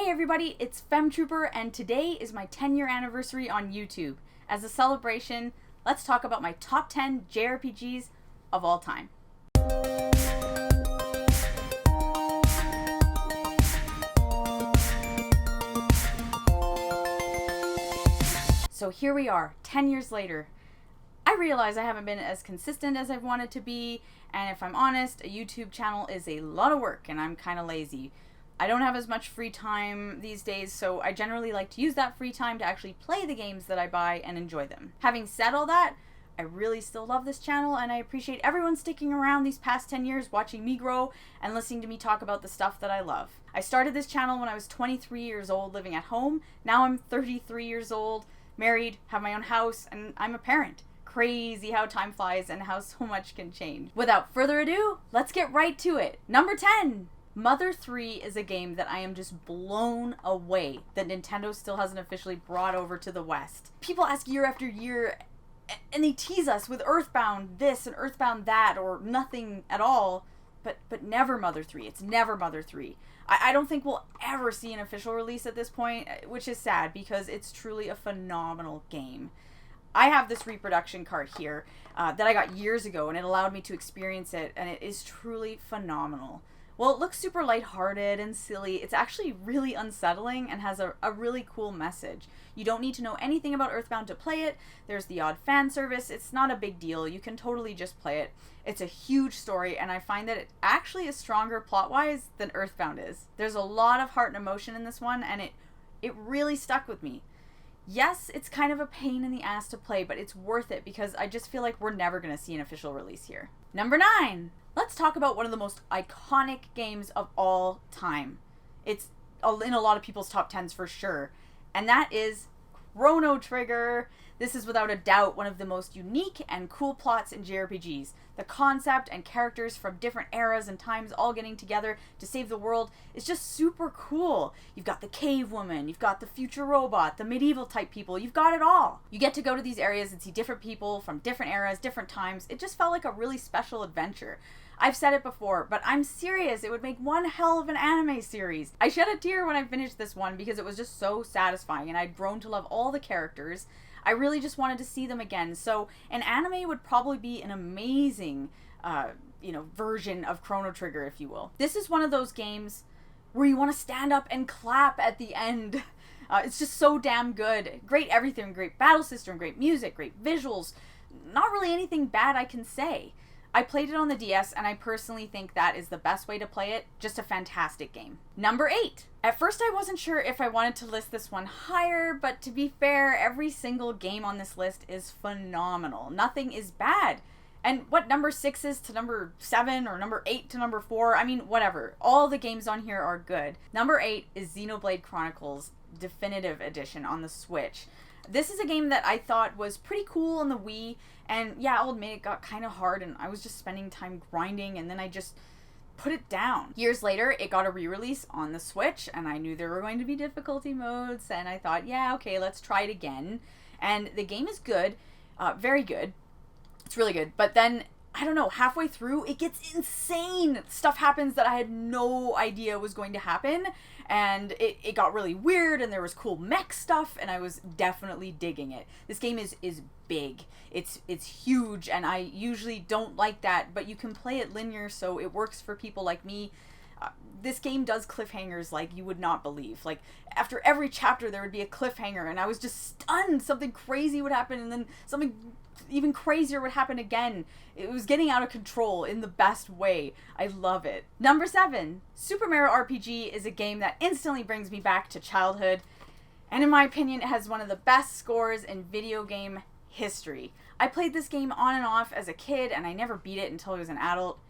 Hey everybody, it's Femtrooper, and today is my 10-year anniversary on YouTube. As a celebration, let's talk about my top 10 JRPGs of all time. So here we are, 10 years later. I realize I haven't been as consistent as I've wanted to be, and if I'm honest, a YouTube channel is a lot of work and I'm kind of lazy. I don't have as much free time these days, so I generally like to use that free time to actually play the games that I buy and enjoy them. Having said all that, I really still love this channel and I appreciate everyone sticking around these past 10 years watching me grow and listening to me talk about the stuff that I love. I started this channel when I was 23 years old living at home. Now I'm 33 years old, married, have my own house, and I'm a parent. Crazy how time flies and how so much can change. Without further ado, let's get right to it. Number 10! Mother 3 is a game that I am just blown away that Nintendo still hasn't officially brought over to the West. People ask year after year, and they tease us with Earthbound this and Earthbound that, or nothing at all, but never Mother 3. It's never Mother 3. I don't think we'll ever see an official release at this point, which is sad because it's truly a phenomenal game. I have this reproduction card here that I got years ago, and it allowed me to experience it, and it is truly phenomenal. Well, it looks super lighthearted and silly. It's actually really unsettling and has a really cool message. You don't need to know anything about Earthbound to play it. There's the odd fan service. It's not a big deal. You can totally just play it. It's a huge story, and I find that it actually is stronger plot-wise than Earthbound is. There's a lot of heart and emotion in this one, and it really stuck with me. Yes, it's kind of a pain in the ass to play, but it's worth it because I just feel like we're never going to see an official release here. Number 9! Let's talk about one of the most iconic games of all time. It's in a lot of people's top 10s for sure, and that is Chrono Trigger. This is without a doubt one of the most unique and cool plots in JRPGs. The concept and characters from different eras and times all getting together to save the world is just super cool. You've got the cave woman, you've got the future robot, the medieval type people, you've got it all. You get to go to these areas and see different people from different eras, different times. It just felt like a really special adventure. I've said it before, but I'm serious. It would make one hell of an anime series. I shed a tear when I finished this one because it was just so satisfying and I'd grown to love all the characters. I really just wanted to see them again. So an anime would probably be an amazing, version of Chrono Trigger, if you will. This is one of those games where you want to stand up and clap at the end. It's just so damn good. Great everything, great battle system, great music, great visuals. Not really anything bad I can say. I played it on the DS, and I personally think that is the best way to play it. Just a fantastic game. Number 8. At first, I wasn't sure if I wanted to list this one higher, but to be fair, every single game on this list is phenomenal. Nothing is bad. And what number 6 is to number 7, or number 8 to number 4, I mean, whatever. All the games on here are good. Number 8 is Xenoblade Chronicles Definitive Edition on the Switch. This is a game that I thought was pretty cool on the Wii, and yeah, I'll admit it got kind of hard and I was just spending time grinding and then I just put it down. Years later, it got a re-release on the Switch and I knew there were going to be difficulty modes and I thought, yeah, okay, let's try it again. And the game is good, very good. It's really good, but then I don't know, halfway through, it gets insane. Stuff happens that I had no idea was going to happen, and it got really weird, and there was cool mech stuff, and I was definitely digging it. This game is big. It's huge, and I usually don't like that, but you can play it linear, so it works for people like me. This game does cliffhangers like you would not believe. Like, after every chapter, there would be a cliffhanger, and I was just stunned. Something crazy would happen, and then something even crazier would happen again. It was getting out of control in the best way. I love it. Number 7. Super Mario RPG is a game that instantly brings me back to childhood, and in my opinion, it has one of the best scores in video game history. I played this game on and off as a kid, and I never beat it until I was an adult.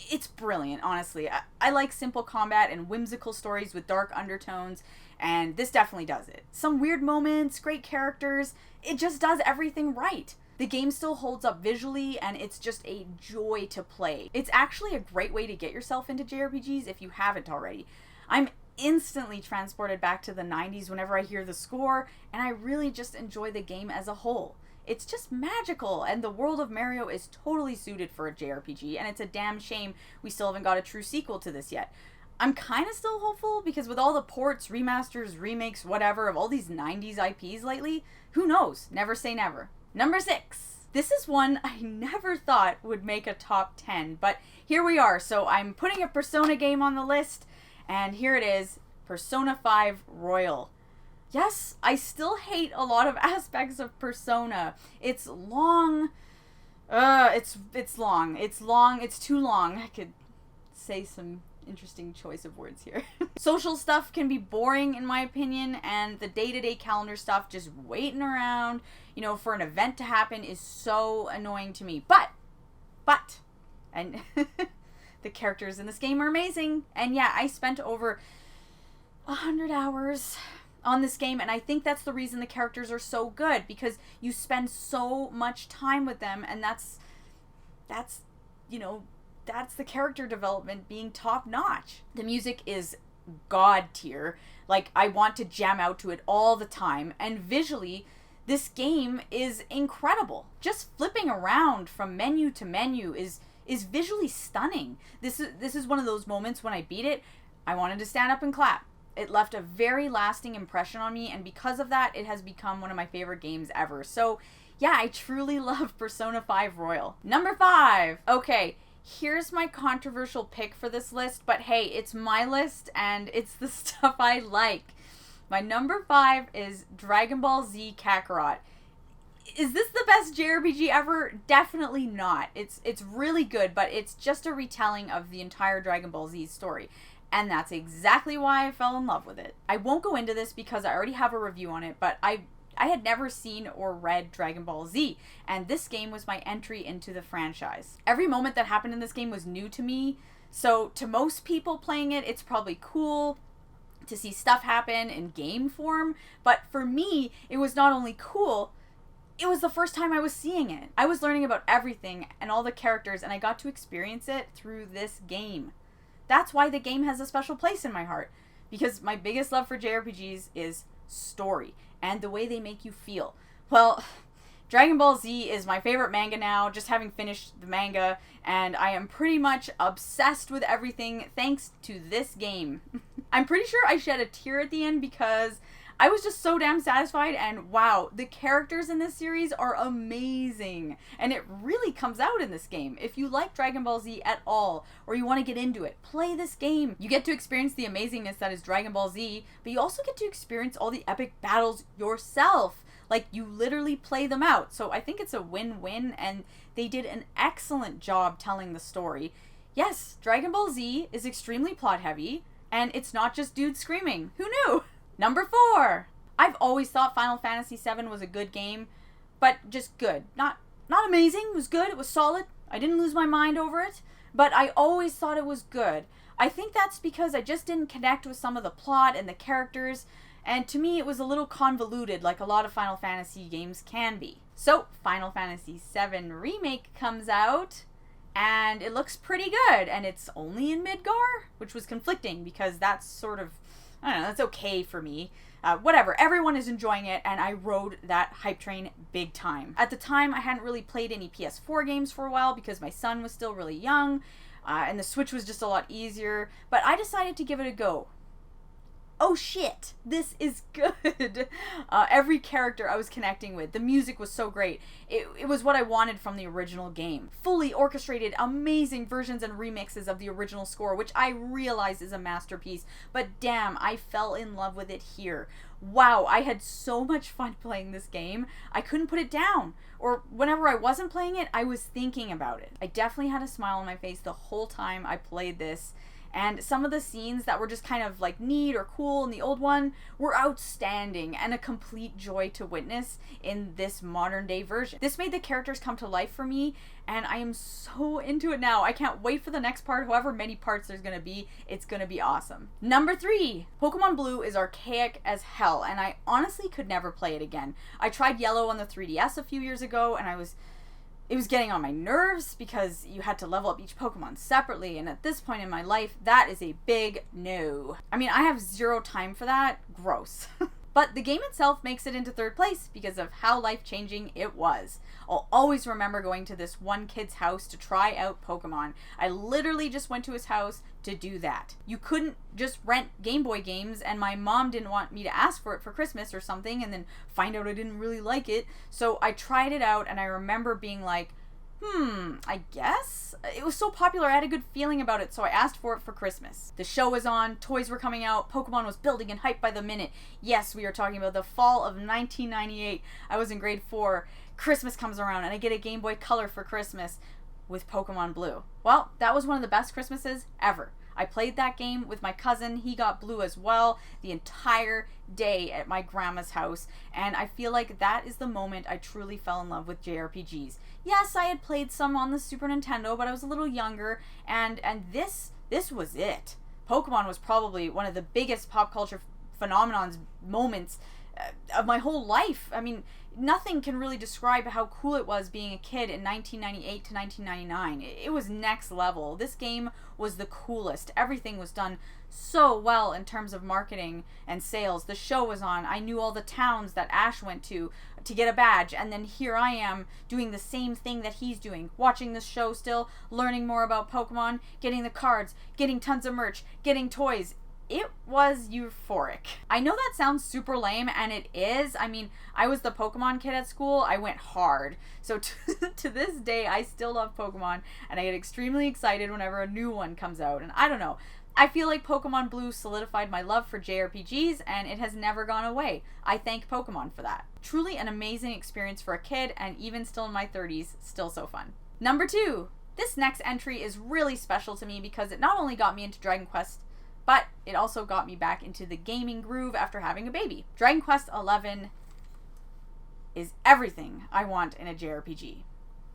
It's brilliant, honestly. I like simple combat and whimsical stories with dark undertones, and this definitely does it. Some weird moments, great characters, it just does everything right. The game still holds up visually, and it's just a joy to play. It's actually a great way to get yourself into JRPGs if you haven't already. I'm instantly transported back to the 90s whenever I hear the score, and I really just enjoy the game as a whole. It's just magical, and the world of Mario is totally suited for a JRPG, and it's a damn shame we still haven't got a true sequel to this yet. I'm kind of still hopeful because with all the ports, remasters, remakes, whatever, of all these 90s IPs lately, who knows? Never say never. Number 6. This is one I never thought would make a top 10, but here we are. So I'm putting a Persona game on the list, and here it is, Persona 5 Royal. Yes, I still hate a lot of aspects of Persona. It's long. It's long. It's too long. I could say some interesting choice of words here. Social stuff can be boring in my opinion, and the day-to-day calendar stuff, just waiting around, for an event to happen, is so annoying to me. But, and the characters in this game are amazing. And yeah, I spent over 100 hours on this game, and I think that's the reason the characters are so good, because you spend so much time with them, and that's the character development being top notch. The music is god tier. Like, I want to jam out to it all the time, and visually this game is incredible. Just flipping around from menu to menu is visually stunning. This is one of those moments when I beat it, I wanted to stand up and clap. It left a very lasting impression on me, and because of that, it has become one of my favorite games ever. So yeah, I truly love Persona 5 Royal. Number 5. Okay, here's my controversial pick for this list, but hey, it's my list and it's the stuff I like. My number 5 is Dragon Ball Z Kakarot. Is this the best JRPG ever? Definitely not. It's really good, but it's just a retelling of the entire Dragon Ball Z story. And that's exactly why I fell in love with it. I won't go into this because I already have a review on it, but I had never seen or read Dragon Ball Z, and this game was my entry into the franchise. Every moment that happened in this game was new to me, so to most people playing it, it's probably cool to see stuff happen in game form, but for me, it was not only cool, it was the first time I was seeing it. I was learning about everything and all the characters, and I got to experience it through this game. That's why the game has a special place in my heart, because my biggest love for JRPGs is story and the way they make you feel. Well, Dragon Ball Z is my favorite manga now, just having finished the manga, and I am pretty much obsessed with everything thanks to this game. I'm pretty sure I shed a tear at the end because I was just so damn satisfied, and wow, the characters in this series are amazing, and it really comes out in this game. If you like Dragon Ball Z at all, or you want to get into it, play this game. You get to experience the amazingness that is Dragon Ball Z, but you also get to experience all the epic battles yourself. Like, you literally play them out, so I think it's a win-win, and they did an excellent job telling the story. Yes, Dragon Ball Z is extremely plot-heavy, and it's not just dudes screaming. Who knew? Number 4. I've always thought Final Fantasy VII was a good game, but just good. Not amazing, it was good, it was solid. I didn't lose my mind over it, but I always thought it was good. I think that's because I just didn't connect with some of the plot and the characters, and to me it was a little convoluted like a lot of Final Fantasy games can be. So, Final Fantasy VII Remake comes out, and it looks pretty good, and it's only in Midgar, which was conflicting because that's sort of, I don't know, that's okay for me. Whatever, everyone is enjoying it, and I rode that hype train big time. At the time, I hadn't really played any PS4 games for a while because my son was still really young, and the Switch was just a lot easier, but I decided to give it a go. Oh shit, this is good. Every character I was connecting with, the music was so great. It was what I wanted from the original game. Fully orchestrated, amazing versions and remixes of the original score, which I realize is a masterpiece, but damn, I fell in love with it here. Wow, I had so much fun playing this game, I couldn't put it down. Or whenever I wasn't playing it, I was thinking about it. I definitely had a smile on my face the whole time I played this. And some of the scenes that were just kind of like neat or cool in the old one were outstanding and a complete joy to witness in this modern day version. This made the characters come to life for me, and I am so into it now. I can't wait for the next part. However many parts there's gonna be, it's gonna be awesome. Number 3, Pokemon Blue is archaic as hell, and I honestly could never play it again. I tried Yellow on the 3DS a few years ago, and it was getting on my nerves because you had to level up each Pokemon separately, and at this point in my life, that is a big no. I mean, I have zero time for that. Gross. But the game itself makes it into third place because of how life-changing it was. I'll always remember going to this one kid's house to try out Pokemon. I literally just went to his house to do that. You couldn't just rent Game Boy games, and my mom didn't want me to ask for it for Christmas or something and then find out I didn't really like it. So I tried it out, and I remember being like, I guess? It was so popular, I had a good feeling about it, so I asked for it for Christmas. The show was on, toys were coming out, Pokemon was building and hyped by the minute. Yes, we are talking about the fall of 1998. I was in grade 4. Christmas comes around, and I get a Game Boy Color for Christmas with Pokemon Blue. Well, that was one of the best Christmases ever. I played that game with my cousin. He got Blue as well the entire day at my grandma's house, and I feel like that is the moment I truly fell in love with JRPGs. Yes, I had played some on the Super Nintendo, but I was a little younger, and this was it. Pokemon was probably one of the biggest pop culture moments of my whole life. I mean, nothing can really describe how cool it was being a kid in 1998 to 1999. It was next level. This game was the coolest. Everything was done so well in terms of marketing and sales. The show was on. I knew all the towns that Ash went to get a badge, and then here I am doing the same thing that he's doing, watching the show still, learning more about Pokemon, getting the cards, getting tons of merch, getting toys. It was euphoric. I know that sounds super lame, and it is. I mean, I was the Pokemon kid at school. I went hard. So to this day, I still love Pokemon, and I get extremely excited whenever a new one comes out. And I don't know. I feel like Pokemon Blue solidified my love for JRPGs, and it has never gone away. I thank Pokemon for that. Truly an amazing experience for a kid, and even still in my 30s, still so fun. Number 2. This next entry is really special to me because it not only got me into Dragon Quest, but it also got me back into the gaming groove after having a baby. Dragon Quest XI is everything I want in a JRPG.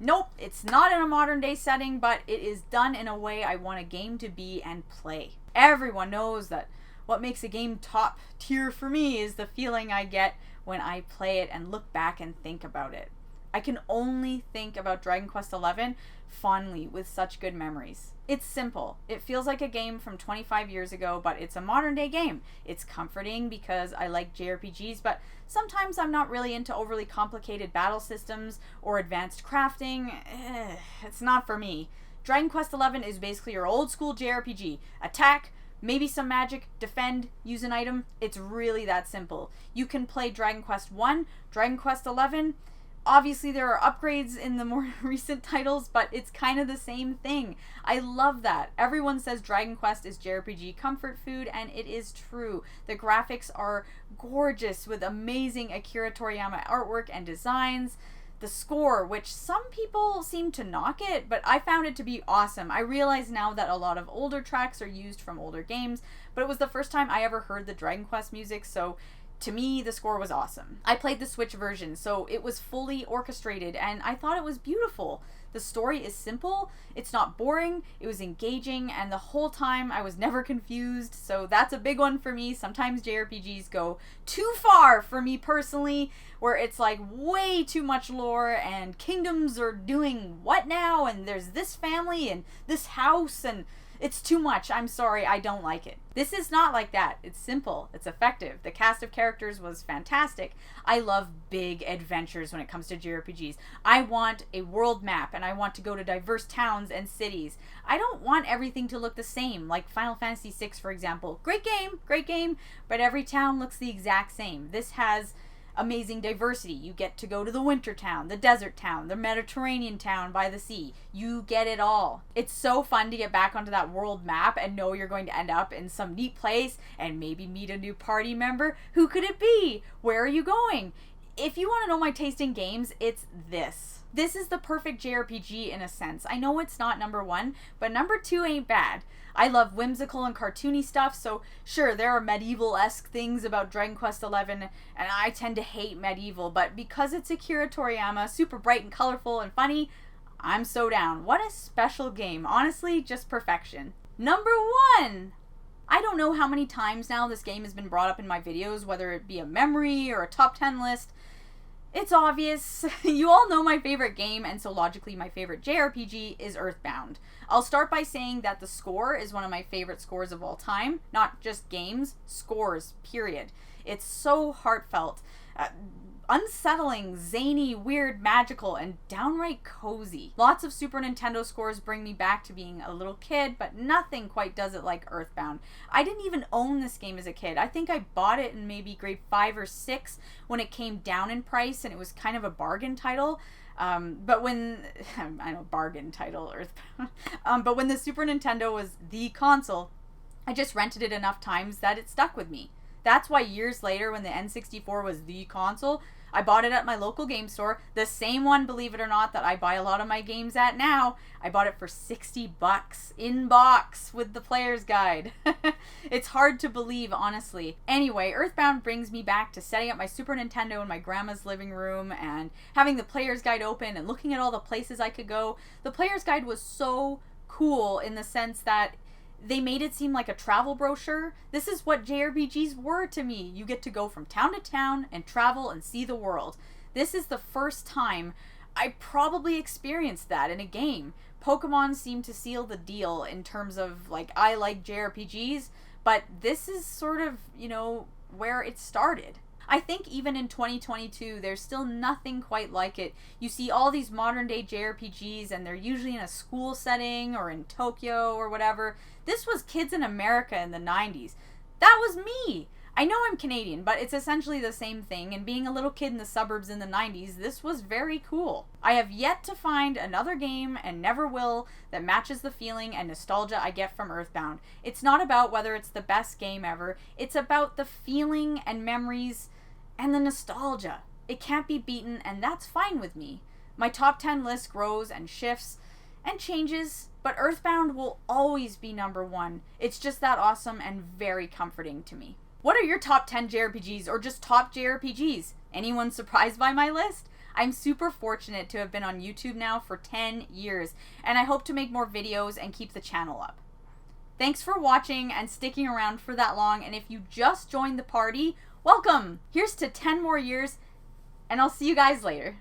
Nope, it's not in a modern day setting, but it is done in a way I want a game to be and play. Everyone knows that what makes a game top tier for me is the feeling I get when I play it and look back and think about it. I can only think about Dragon Quest XI fondly with such good memories. It's simple. It feels like a game from 25 years ago, but it's a modern day game. It's comforting because I like JRPGs, but sometimes I'm not really into overly complicated battle systems or advanced crafting. It's not for me. Dragon Quest XI is basically your old school JRPG. Attack, maybe some magic, defend, use an item. It's really that simple. You can play Dragon Quest I, Dragon Quest XI. Obviously, there are upgrades in the more recent titles, but it's kind of the same thing. I love that. Everyone says Dragon Quest is JRPG comfort food, and it is true. The graphics are gorgeous with amazing Akira Toriyama artwork and designs. The score, which some people seem to knock it, but I found it to be awesome. I realize now that a lot of older tracks are used from older games, but it was the first time I ever heard the Dragon Quest music, so to me, the score was awesome. I played the Switch version, so it was fully orchestrated, and I thought it was beautiful. The story is simple, it's not boring, it was engaging, and the whole time I was never confused, so that's a big one for me. Sometimes JRPGs go too far for me personally, where it's like way too much lore, and kingdoms are doing what now, and there's this family, and this house, and it's too much. I'm sorry, I don't like it. This is not like that. It's simple. It's effective. The cast of characters was fantastic. I love big adventures when it comes to JRPGs. I want a world map, and I want to go to diverse towns and cities. I don't want everything to look the same, like Final Fantasy VI, for example. Great game, but every town looks the exact same. This has amazing diversity. You get to go to the winter town, the desert town, the Mediterranean town by the sea. You get it all. It's so fun to get back onto that world map and know you're going to end up in some neat place and maybe meet a new party member. Who could it be? Where are you going? If you want to know my taste in games, it's this. This is the perfect JRPG in a sense. I know it's not number 1, but number 2 ain't bad. I love whimsical and cartoony stuff, so sure, there are medieval-esque things about Dragon Quest XI, and I tend to hate medieval, but because it's Akira Toriyama, super bright and colorful and funny, I'm so down. What a special game. Honestly, just perfection. Number 1! I don't know how many times now this game has been brought up in my videos, whether it be a memory or a top 10 list. It's obvious. You all know my favorite game, and so logically my favorite JRPG is Earthbound. I'll start by saying that the score is one of my favorite scores of all time. Not just games, scores, period. It's so heartfelt, unsettling, zany, weird, magical, and downright cozy. Lots of Super Nintendo scores bring me back to being a little kid, but nothing quite does it like Earthbound. I didn't even own this game as a kid. I think I bought it in maybe grade 5 or 6 when it came down in price, and it was kind of a bargain title. But when, I know, bargain title, Earthbound. But when the Super Nintendo was the console, I just rented it enough times that it stuck with me. That's why years later, when the N64 was the console, I bought it at my local game store. The same one, believe it or not, that I buy a lot of my games at now. I bought it for $60 in box with the player's guide. It's hard to believe, honestly. Anyway, Earthbound brings me back to setting up my Super Nintendo in my grandma's living room and having the player's guide open and looking at all the places I could go. The player's guide was so cool in the sense that they made it seem like a travel brochure. This is what JRPGs were to me. You get to go from town to town and travel and see the world. This is the first time I probably experienced that in a game. Pokemon seemed to seal the deal in terms of, like, I like JRPGs, but this is sort of, you know, where it started. I think even in 2022, there's still nothing quite like it. You see all these modern day JRPGs and they're usually in a school setting or in Tokyo or whatever. This was kids in America in the 90s. That was me! I know I'm Canadian, but it's essentially the same thing, and being a little kid in the suburbs in the 90s, this was very cool. I have yet to find another game, and never will, that matches the feeling and nostalgia I get from Earthbound. It's not about whether it's the best game ever, it's about the feeling and memories and the nostalgia. It can't be beaten, and that's fine with me. My top 10 list grows and shifts and changes, but Earthbound will always be number one. It's just that awesome and very comforting to me. What are your top 10 JRPGs or just top JRPGs? Anyone surprised by my list? I'm super fortunate to have been on YouTube now for 10 years, and I hope to make more videos and keep the channel up. Thanks for watching and sticking around for that long, and if you just joined the party, welcome! Here's to 10 more years, and I'll see you guys later.